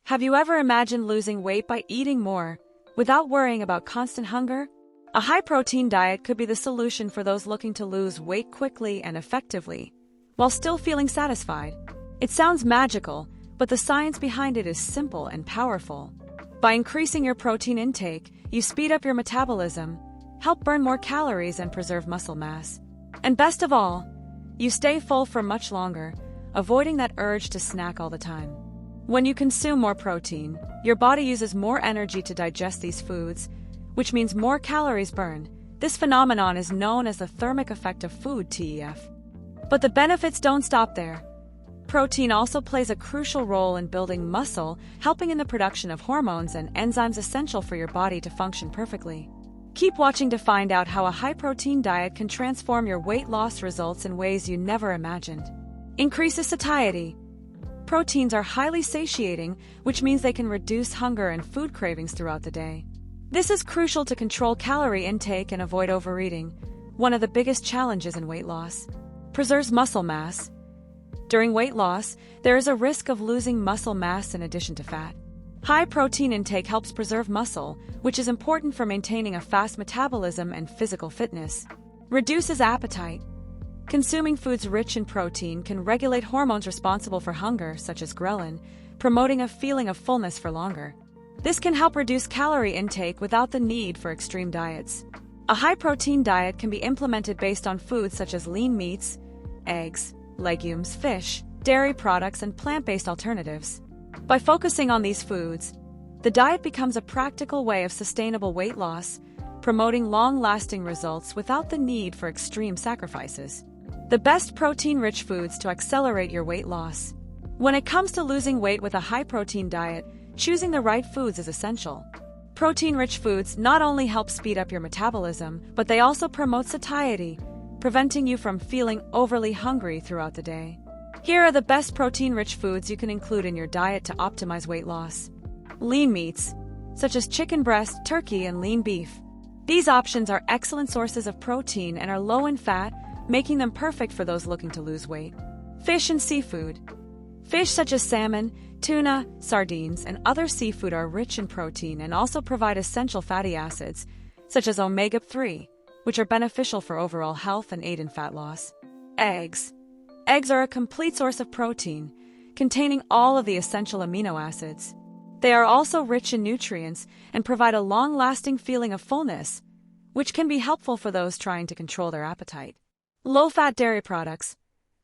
Have you ever imagined losing weight by eating more, without worrying about constant hunger? A high-protein diet could be the solution for those looking to lose weight quickly and effectively, while still feeling satisfied. It sounds magical, but the science behind it is simple and powerful. By increasing your protein intake, you speed up your metabolism, help burn more calories, and preserve muscle mass. And best of all, you stay full for much longer, avoiding that urge to snack all the time. When you consume more protein, your body uses more energy to digest these foods, which means more calories burned. This phenomenon is known as the thermic effect of food, TEF. But the benefits don't stop there. Protein also plays a crucial role in building muscle, helping in the production of hormones and enzymes essential for your body to function perfectly. Keep watching to find out how a high-protein diet can transform your weight loss results in ways you never imagined. Increases satiety. Proteins are highly satiating, which means they can reduce hunger and food cravings throughout the day. This is crucial to control calorie intake and avoid overeating, one of the biggest challenges in weight loss. Preserves muscle mass. During weight loss, there is a risk of losing muscle mass in addition to fat. High protein intake helps preserve muscle, which is important for maintaining a fast metabolism and physical fitness. Reduces appetite. Consuming foods rich in protein can regulate hormones responsible for hunger, such as ghrelin, promoting a feeling of fullness for longer. This can help reduce calorie intake without the need for extreme diets. A high-protein diet can be implemented based on foods such as lean meats, eggs, legumes, fish, dairy products, and plant-based alternatives. By focusing on these foods, the diet becomes a practical way of sustainable weight loss, promoting long-lasting results without the need for extreme sacrifices. The best protein-rich foods to accelerate your weight loss. When it comes to losing weight with a high-protein diet, choosing the right foods is essential. Protein-rich foods not only help speed up your metabolism, but they also promote satiety, preventing you from feeling overly hungry throughout the day. Here are the best protein-rich foods you can include in your diet to optimize weight loss. Lean meats, such as chicken breast, turkey, and lean beef. These options are excellent sources of protein and are low in fat, making them perfect for those looking to lose weight. Fish and seafood. Fish such as salmon, tuna, sardines, and other seafood are rich in protein and also provide essential fatty acids, such as omega-3, which are beneficial for overall health and aid in fat loss. Eggs. Eggs are a complete source of protein, containing all of the essential amino acids. They are also rich in nutrients and provide a long-lasting feeling of fullness, which can be helpful for those trying to control their appetite. Low-fat dairy products.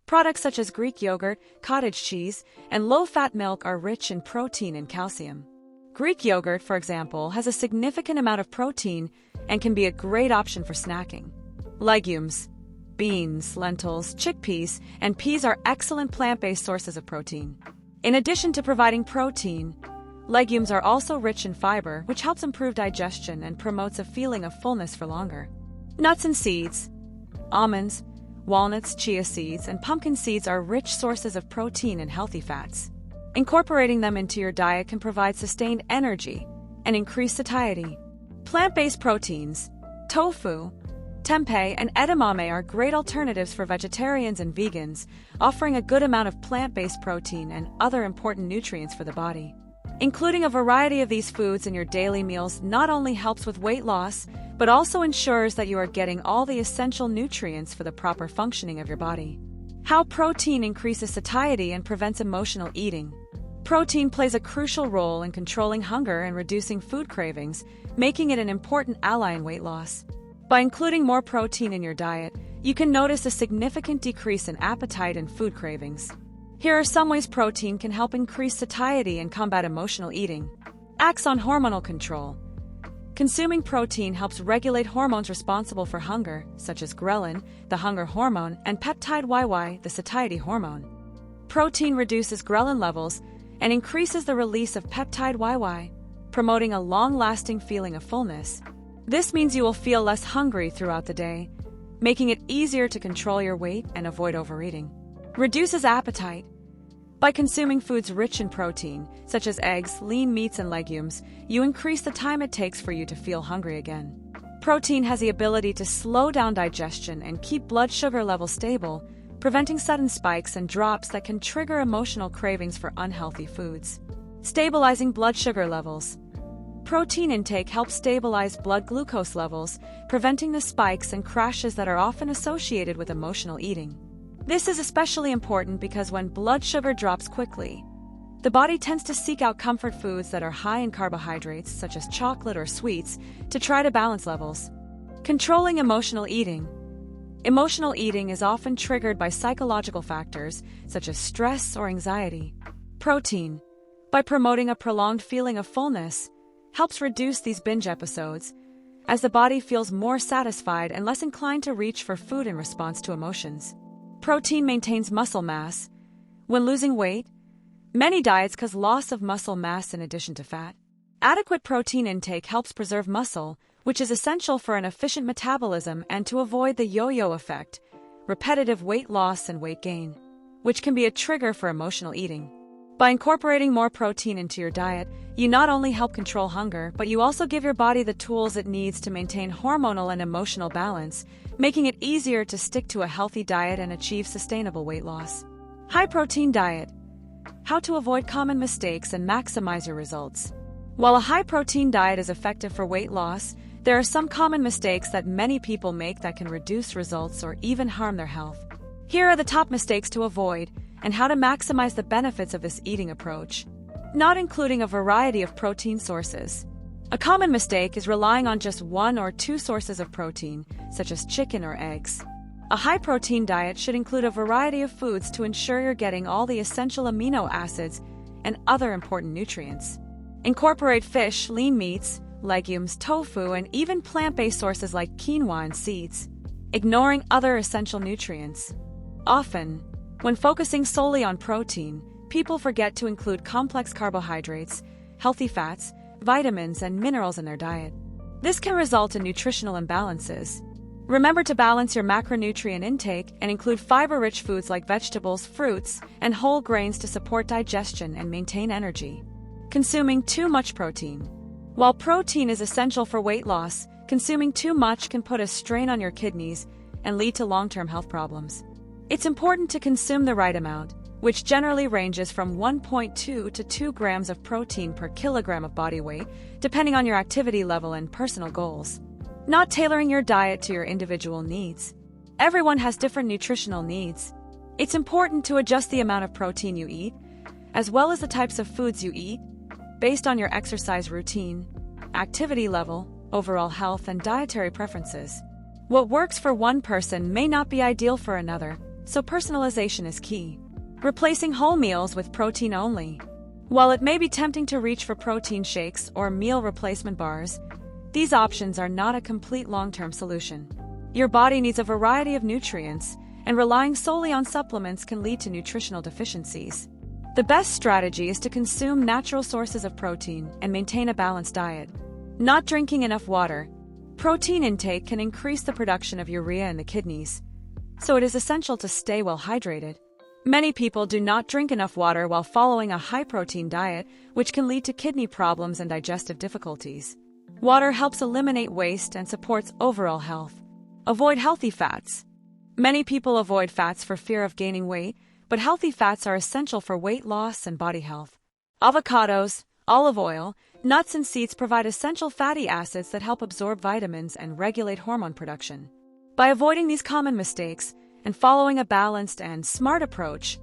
Products such as Greek yogurt, cottage cheese, and low-fat milk are rich in protein and calcium. Greek yogurt, for example, has a significant amount of protein and can be a great option for snacking. Legumes. Beans, lentils, chickpeas, and peas are excellent plant-based sources of protein. In addition to providing protein, legumes are also rich in fiber, which helps improve digestion and promotes a feeling of fullness for longer. Nuts and seeds. Almonds, walnuts, chia seeds, and pumpkin seeds are rich sources of protein and healthy fats. Incorporating them into your diet can provide sustained energy and increase satiety. Plant-based proteins. Tofu, tempeh, and edamame are great alternatives for vegetarians and vegans, offering a good amount of plant-based protein and other important nutrients for the body. Including a variety of these foods in your daily meals not only helps with weight loss, but also ensures that you are getting all the essential nutrients for the proper functioning of your body. How protein increases satiety and prevents emotional eating. Protein plays a crucial role in controlling hunger and reducing food cravings, making it an important ally in weight loss. By including more protein in your diet, you can notice a significant decrease in appetite and food cravings. Here are some ways protein can help increase satiety and combat emotional eating. Acts on hormonal control. Consuming protein helps regulate hormones responsible for hunger, such as ghrelin, the hunger hormone, and peptide YY, the satiety hormone. Protein reduces ghrelin levels and increases the release of peptide YY, promoting a long-lasting feeling of fullness. This means you will feel less hungry throughout the day, making it easier to control your weight and avoid overeating. Reduces appetite. By consuming foods rich in protein, such as eggs, lean meats, and legumes, you increase the time it takes for you to feel hungry again. Protein has the ability to slow down digestion and keep blood sugar levels stable, preventing sudden spikes and drops that can trigger emotional cravings for unhealthy foods. Stabilizing blood sugar levels. Protein intake helps stabilize blood glucose levels, preventing the spikes and crashes that are often associated with emotional eating. This is especially important because when blood sugar drops quickly, the body tends to seek out comfort foods that are high in carbohydrates, such as chocolate or sweets, to try to balance levels. Controlling emotional eating. Emotional eating is often triggered by psychological factors, such as stress or anxiety. Protein, by promoting a prolonged feeling of fullness, helps reduce these binge episodes, as the body feels more satisfied and less inclined to reach for food in response to emotions. Protein maintains muscle mass. When losing weight, many diets cause loss of muscle mass in addition to fat. Adequate protein intake helps preserve muscle, which is essential for an efficient metabolism and to avoid the yo-yo effect, repetitive weight loss and weight gain, which can be a trigger for emotional eating. By incorporating more protein into your diet, you not only help control hunger, but you also give your body the tools it needs to maintain hormonal and emotional balance, making it easier to stick to a healthy diet and achieve sustainable weight loss. High-protein diet. How to avoid common mistakes and maximize your results. While a high-protein diet is effective for weight loss, there are some common mistakes that many people make that can reduce results or even harm their health. Here are the top mistakes to avoid and how to maximize the benefits of this eating approach. Not including a variety of protein sources. A common mistake is relying on just one or two sources of protein, such as chicken or eggs. A high-protein diet should include a variety of foods to ensure you're getting all the essential amino acids and other important nutrients. Incorporate fish, lean meats, legumes, tofu, and even plant-based sources like quinoa and seeds, ignoring other essential nutrients. Often, when focusing solely on protein, people forget to include complex carbohydrates, healthy fats, vitamins, and minerals in their diet. This can result in nutritional imbalances. Remember to balance your macronutrient intake and include fiber-rich foods like vegetables, fruits, and whole grains to support digestion and maintain energy. Consuming too much protein. While protein is essential for weight loss, consuming too much can put a strain on your kidneys and lead to long-term health problems. It's important to consume the right amount, which generally ranges from 1.2 to 2 grams of protein per kilogram of body weight, depending on your activity level and personal goals. Not tailoring your diet to your individual needs. Everyone has different nutritional needs. It's important to adjust the amount of protein you eat, as well as the types of foods you eat, based on your exercise routine, activity level, overall health, and dietary preferences. What works for one person may not be ideal for another, so personalization is key. Replacing whole meals with protein only. While it may be tempting to reach for protein shakes or meal replacement bars, these options are not a complete long-term solution. Your body needs a variety of nutrients, and relying solely on supplements can lead to nutritional deficiencies. The best strategy is to consume natural sources of protein and maintain a balanced diet. Not drinking enough water. Protein intake can increase the production of urea in the kidneys, so it is essential to stay well hydrated. Many people do not drink enough water while following a high-protein diet, which can lead to kidney problems and digestive difficulties. Water helps eliminate waste and supports overall health. Avoid healthy fats. Many people avoid fats for fear of gaining weight, but healthy fats are essential for weight loss and body health. Avocados, olive oil, nuts, and seeds provide essential fatty acids that help absorb vitamins and regulate hormone production. By avoiding these common mistakes and following a balanced and smart approach,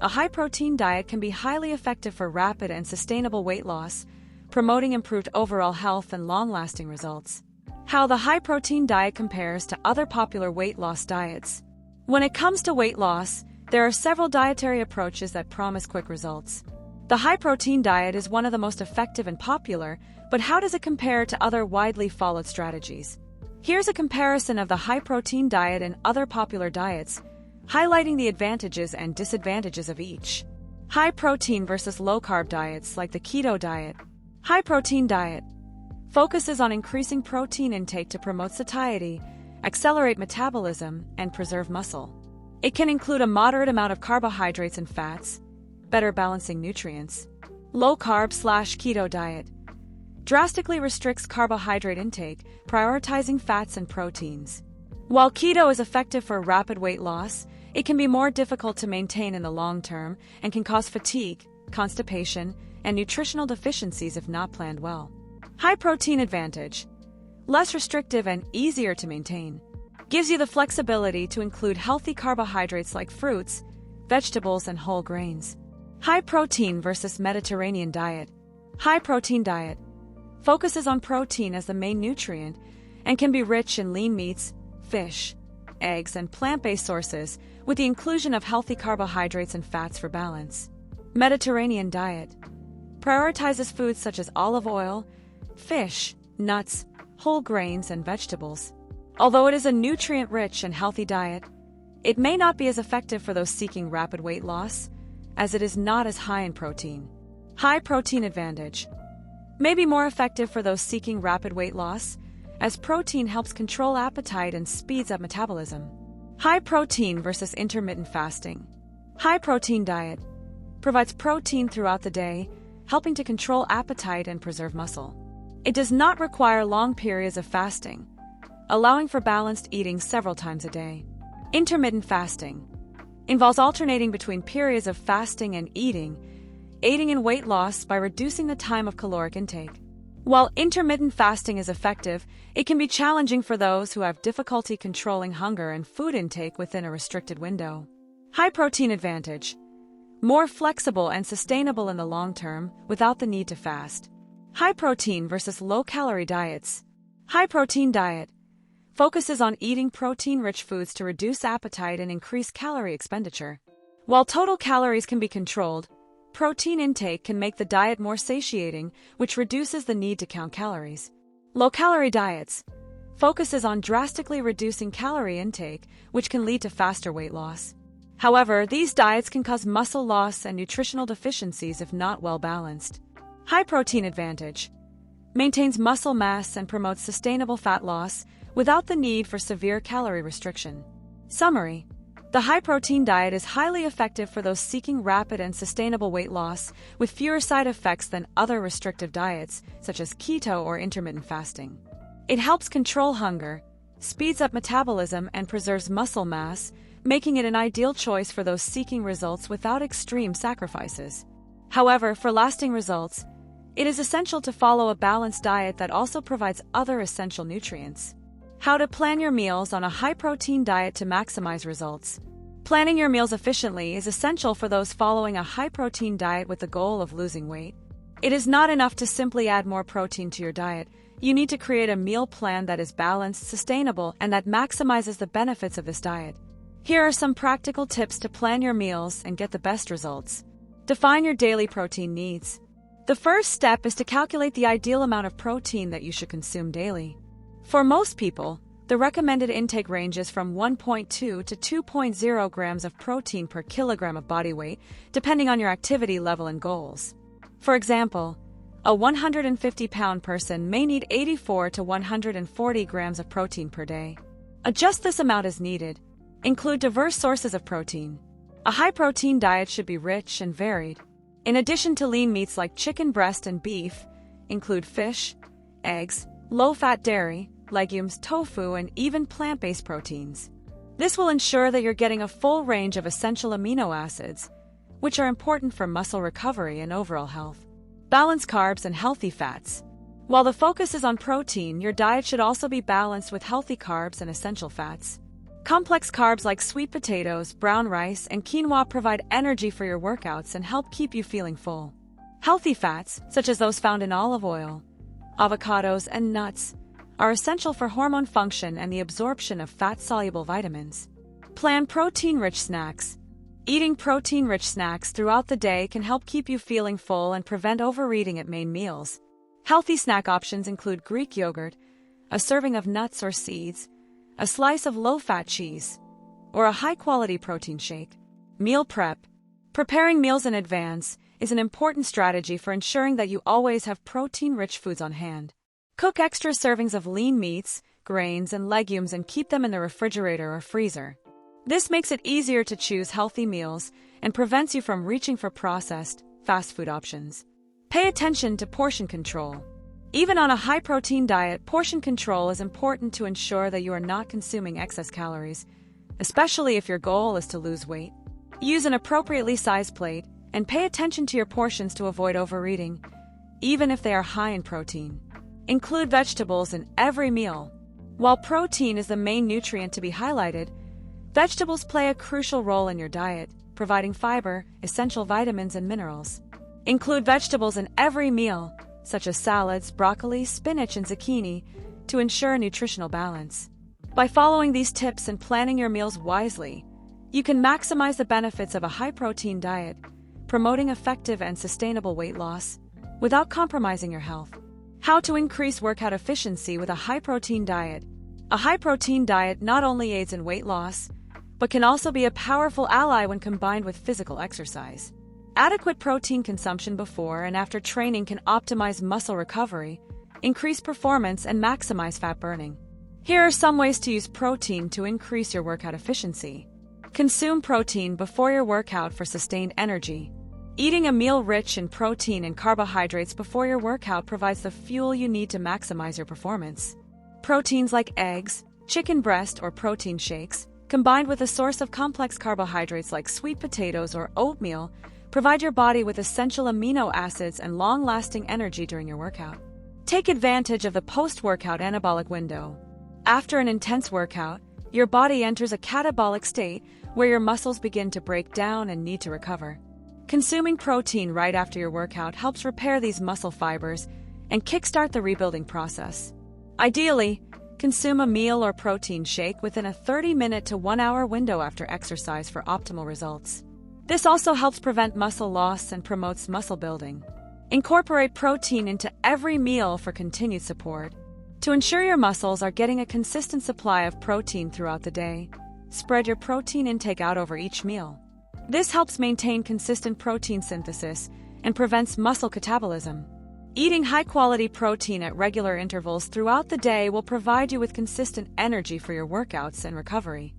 a high-protein diet can be highly effective for rapid and sustainable weight loss, promoting improved overall health and long-lasting results. How the high-protein diet compares to other popular weight loss diets. When it comes to weight loss, there are several dietary approaches that promise quick results. The high-protein diet is one of the most effective and popular, but how does it compare to other widely followed strategies? Here's a comparison of the high-protein diet and other popular diets, highlighting the advantages and disadvantages of each. High-protein versus low-carb diets like the keto diet. High-protein diet focuses on increasing protein intake to promote satiety, accelerate metabolism, and preserve muscle. It can include a moderate amount of carbohydrates and fats, better balancing nutrients. Low-carb/keto diet drastically restricts carbohydrate intake, prioritizing fats and proteins. While keto is effective for rapid weight loss, it can be more difficult to maintain in the long term and can cause fatigue, constipation, and nutritional deficiencies if not planned well. High protein advantage. Less restrictive and easier to maintain. Gives you the flexibility to include healthy carbohydrates like fruits, vegetables, and whole grains. High protein versus Mediterranean diet. High protein diet focuses on protein as the main nutrient and can be rich in lean meats, fish, eggs, and plant-based sources with the inclusion of healthy carbohydrates and fats for balance. Mediterranean diet prioritizes foods such as olive oil, fish, nuts, whole grains, and vegetables. Although it is a nutrient-rich and healthy diet, it may not be as effective for those seeking rapid weight loss, as it is not as high in protein. High protein advantage may be more effective for those seeking rapid weight loss, as protein helps control appetite and speeds up metabolism. High protein versus intermittent fasting. High protein diet provides protein throughout the day, helping to control appetite and preserve muscle. It does not require long periods of fasting, allowing for balanced eating several times a day. Intermittent fasting involves alternating between periods of fasting and eating, aiding in weight loss by reducing the time of caloric intake. While intermittent fasting is effective, it can be challenging for those who have difficulty controlling hunger and food intake within a restricted window. High protein advantage. More flexible and sustainable in the long term without the need to fast. High protein versus low-calorie diets. High protein diet focuses on eating protein-rich foods to reduce appetite and increase calorie expenditure. While total calories can be controlled, protein intake can make the diet more satiating, which reduces the need to count calories. Low-calorie diets focuses on drastically reducing calorie intake, which can lead to faster weight loss. However, these diets can cause muscle loss and nutritional deficiencies if not well balanced. High protein advantage maintains muscle mass and promotes sustainable fat loss without the need for severe calorie restriction. Summary: the high-protein diet is highly effective for those seeking rapid and sustainable weight loss with fewer side effects than other restrictive diets, such as keto or intermittent fasting. It helps control hunger, speeds up metabolism, and preserves muscle mass, making it an ideal choice for those seeking results without extreme sacrifices. However, for lasting results, it is essential to follow a balanced diet that also provides other essential nutrients. How to plan your meals on a high-protein diet to maximize results. Planning your meals efficiently is essential for those following a high-protein diet with the goal of losing weight. It is not enough to simply add more protein to your diet. You need to create a meal plan that is balanced, sustainable, and that maximizes the benefits of this diet. Here are some practical tips to plan your meals and get the best results. Define your daily protein needs. The first step is to calculate the ideal amount of protein that you should consume daily. For most people, the recommended intake ranges from 1.2 to 2.0 grams of protein per kilogram of body weight, depending on your activity level and goals. For example, a 150-pound person may need 84 to 140 grams of protein per day. Adjust this amount as needed. Include diverse sources of protein. A high-protein diet should be rich and varied. In addition to lean meats like chicken breast and beef, include fish, eggs, low-fat dairy, legumes, tofu, and even plant-based proteins. This will ensure that you're getting a full range of essential amino acids, which are important for muscle recovery and overall health. Balance carbs and healthy fats. While the focus is on protein, your diet should also be balanced with healthy carbs and essential fats. Complex carbs like sweet potatoes, brown rice, and quinoa provide energy for your workouts and help keep you feeling full. Healthy fats, such as those found in olive oil, avocados, and nuts, are essential for hormone function and the absorption of fat-soluble vitamins. Plan protein-rich snacks. Eating protein-rich snacks throughout the day can help keep you feeling full and prevent overeating at main meals. Healthy snack options include Greek yogurt, a serving of nuts or seeds, a slice of low-fat cheese, or a high-quality protein shake. Meal prep. Preparing meals in advance is an important strategy for ensuring that you always have protein-rich foods on hand. Cook extra servings of lean meats, grains, and legumes and keep them in the refrigerator or freezer. This makes it easier to choose healthy meals and prevents you from reaching for processed, fast food options. Pay attention to portion control. Even on a high-protein diet, portion control is important to ensure that you are not consuming excess calories, especially if your goal is to lose weight. Use an appropriately sized plate and pay attention to your portions to avoid overeating, even if they are high in protein. Include vegetables in every meal. While protein is the main nutrient to be highlighted, vegetables play a crucial role in your diet, providing fiber, essential vitamins, and minerals. Include vegetables in every meal, such as salads, broccoli, spinach, and zucchini, to ensure nutritional balance. By following these tips and planning your meals wisely, you can maximize the benefits of a high-protein diet, promoting effective and sustainable weight loss without compromising your health. How to increase workout efficiency with a high-protein diet. A high-protein diet not only aids in weight loss, but can also be a powerful ally when combined with physical exercise. Adequate protein consumption before and after training can optimize muscle recovery, increase performance, and maximize fat burning. Here are some ways to use protein to increase your workout efficiency. Consume protein before your workout for sustained energy. Eating a meal rich in protein and carbohydrates before your workout provides the fuel you need to maximize your performance. Proteins like eggs, chicken breast, or protein shakes, combined with a source of complex carbohydrates like sweet potatoes or oatmeal, provide your body with essential amino acids and long-lasting energy during your workout. Take advantage of the post-workout anabolic window. After an intense workout, your body enters a catabolic state where your muscles begin to break down and need to recover. Consuming protein right after your workout helps repair these muscle fibers and kickstart the rebuilding process. Ideally, consume a meal or protein shake within a 30-minute to 1-hour window after exercise for optimal results. This also helps prevent muscle loss and promotes muscle building. Incorporate protein into every meal for continued support. To ensure your muscles are getting a consistent supply of protein throughout the day, spread your protein intake out over each meal. This helps maintain consistent protein synthesis and prevents muscle catabolism. Eating high-quality protein at regular intervals throughout the day will provide you with consistent energy for your workouts and recovery.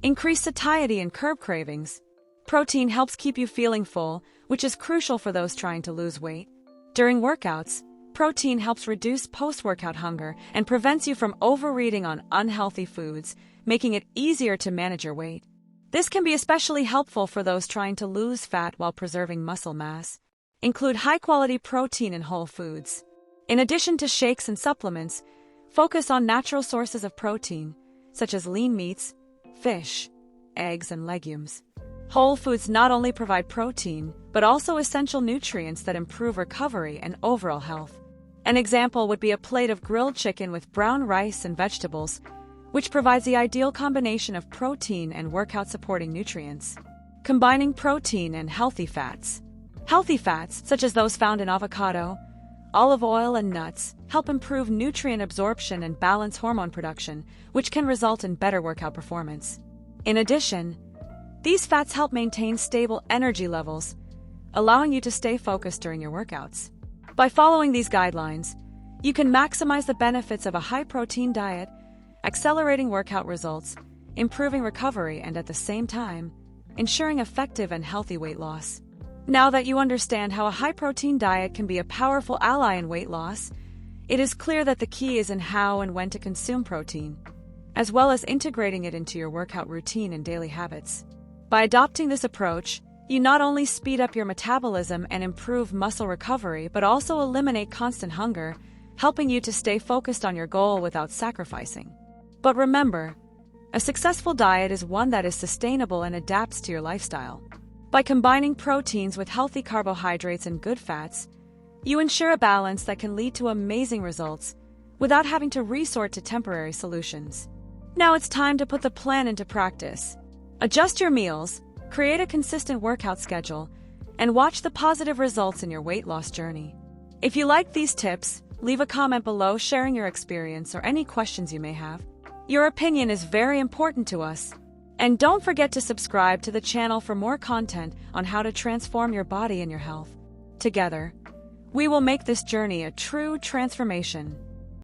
Increase satiety and curb cravings. Protein helps keep you feeling full, which is crucial for those trying to lose weight. During workouts, protein helps reduce post-workout hunger and prevents you from overeating on unhealthy foods, making it easier to manage your weight. This can be especially helpful for those trying to lose fat while preserving muscle mass. Include high-quality protein in whole foods. In addition to shakes and supplements, focus on natural sources of protein, such as lean meats, fish, eggs, and legumes. Whole foods not only provide protein, but also essential nutrients that improve recovery and overall health. An example would be a plate of grilled chicken with brown rice and vegetables, which provides the ideal combination of protein and workout-supporting nutrients. Combining protein and healthy fats. Healthy fats, such as those found in avocado, olive oil, and nuts, help improve nutrient absorption and balance hormone production, which can result in better workout performance. In addition, these fats help maintain stable energy levels, allowing you to stay focused during your workouts. By following these guidelines, you can maximize the benefits of a high-protein diet, accelerating workout results, improving recovery, and at the same time, ensuring effective and healthy weight loss. Now that you understand how a high-protein diet can be a powerful ally in weight loss, it is clear that the key is in how and when to consume protein, as well as integrating it into your workout routine and daily habits. By adopting this approach, you not only speed up your metabolism and improve muscle recovery, but also eliminate constant hunger, helping you to stay focused on your goal without sacrificing. But remember, a successful diet is one that is sustainable and adapts to your lifestyle. By combining proteins with healthy carbohydrates and good fats, you ensure a balance that can lead to amazing results without having to resort to temporary solutions. Now it's time to put the plan into practice. Adjust your meals, create a consistent workout schedule, and watch the positive results in your weight loss journey. If you like these tips, leave a comment below sharing your experience or any questions you may have. Your opinion is very important to us. And don't forget to subscribe to the channel for more content on how to transform your body and your health. Together, we will make this journey a true transformation.